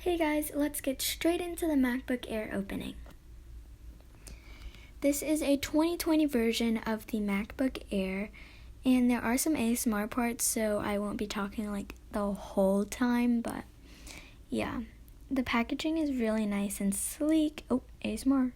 Hey guys, let's get straight into the MacBook Air opening. This is a 2020 version of the MacBook Air, and there are some ASMR parts, so I won't be talking like the whole time, but yeah. The packaging is really nice and sleek. Oh, ASMR.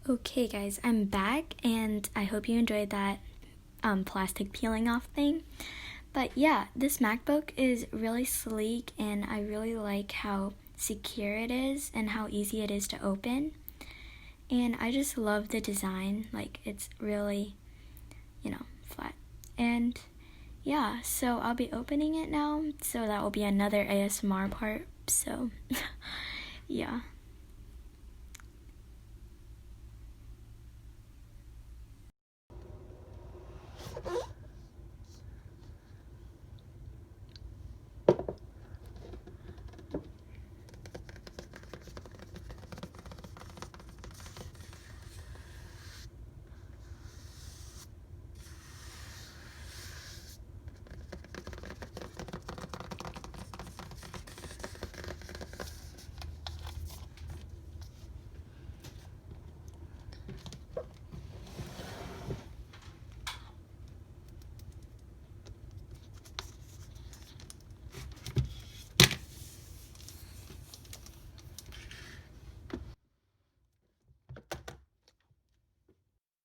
Okay guys, I'm back and I hope you enjoyed that plastic peeling off thing. But yeah, this MacBook is really sleek and I really like how secure it is and how easy it is to open. And I just love the design, like it's really, flat. And yeah, so I'll be opening it now, so that will be another ASMR part, so yeah.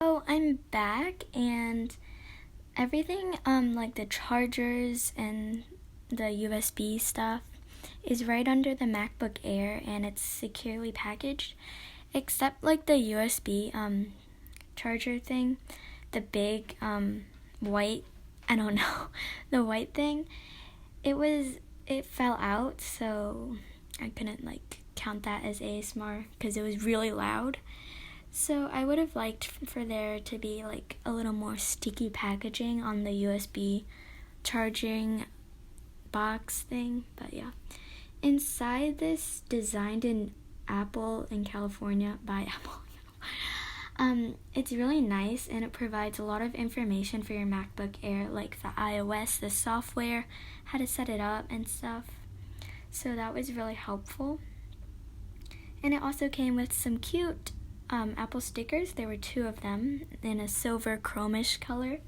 So I'm back and everything, like the chargers and the USB stuff is right under the MacBook Air and it's securely packaged, except like the USB charger thing, the big white, I don't know, the white thing, it fell out, so I couldn't like count that as ASMR because it was really loud. So I would have liked for there to be like a little more sticky packaging on the USB charging box thing, but yeah. Inside this, designed in Apple in California by Apple, it's really nice and it provides a lot of information for your MacBook Air, like the iOS, the software, how to set it up and stuff. So that was really helpful. And it also came with some cute Apple stickers. There were 2 of them in a silver chromish color.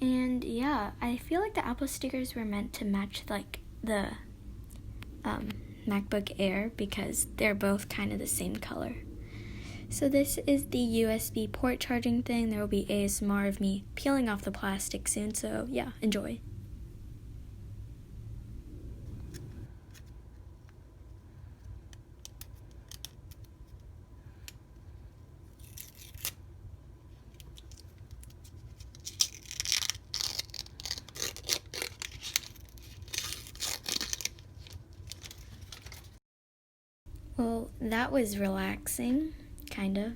And yeah, I feel like the Apple stickers were meant to match like the MacBook Air because they're both kind of the same color. So this is the USB port charging thing. There will be ASMR of me peeling off the plastic soon, so yeah, enjoy. Well, that was relaxing, kind of.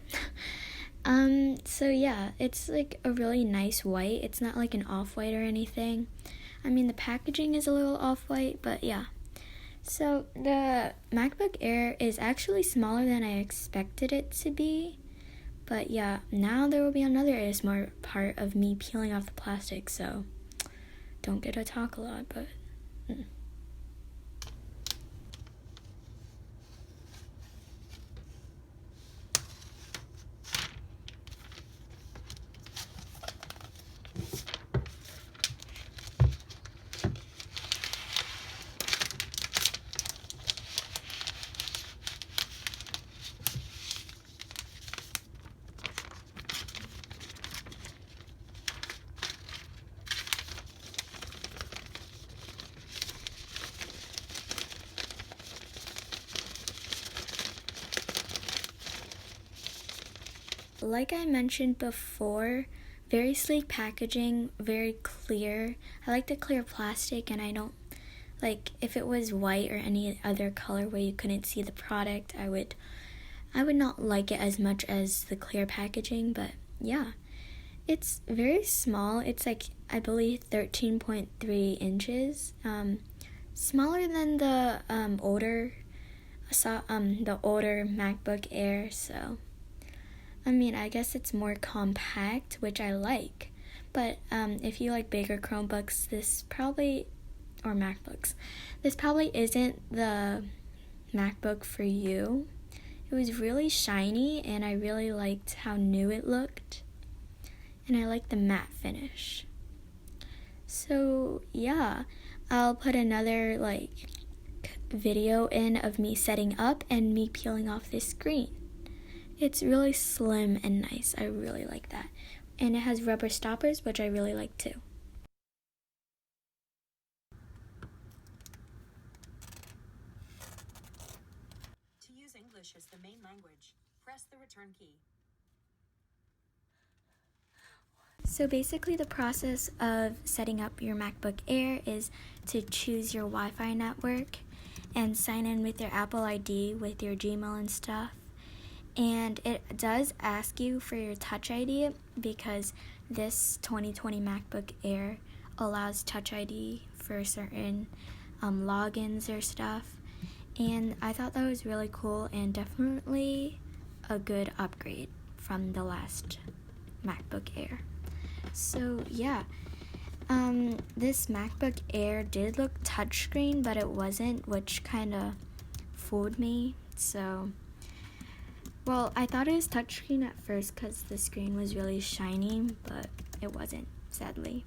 So yeah, it's like a really nice white. It's not like an off-white or anything. I mean, the packaging is a little off-white, but yeah. So the MacBook Air is actually smaller than I expected it to be. But yeah, now there will be another ASMR part of me peeling off the plastic, so don't get to talk a lot, but... like I mentioned before, very sleek packaging, very clear. I like the clear plastic, and I don't like if it was white or any other color where you couldn't see the product, I would not like it as much as the clear packaging. But yeah, it's very small. It's like, I believe, 13.3 inches, smaller than the older MacBook Air. So I mean, I guess it's more compact, which I like. But if you like bigger Chromebooks, or MacBooks, this probably isn't the MacBook for you. It was really shiny, and I really liked how new it looked. And I like the matte finish. So yeah, I'll put another video in of me setting up and me peeling off this screen. It's really slim and nice. I really like that. And it has rubber stoppers, which I really like too. To use English as the main language, press the return key. So basically the process of setting up your MacBook Air is to choose your Wi-Fi network and sign in with your Apple ID with your Gmail and stuff. And it does ask you for your Touch ID because this 2020 MacBook Air allows Touch ID for certain logins or stuff. And I thought that was really cool and definitely a good upgrade from the last MacBook Air. So yeah, this MacBook Air did look touchscreen, but it wasn't, which kind of fooled me. So, well, I thought it was touchscreen at first because the screen was really shiny, but it wasn't, sadly.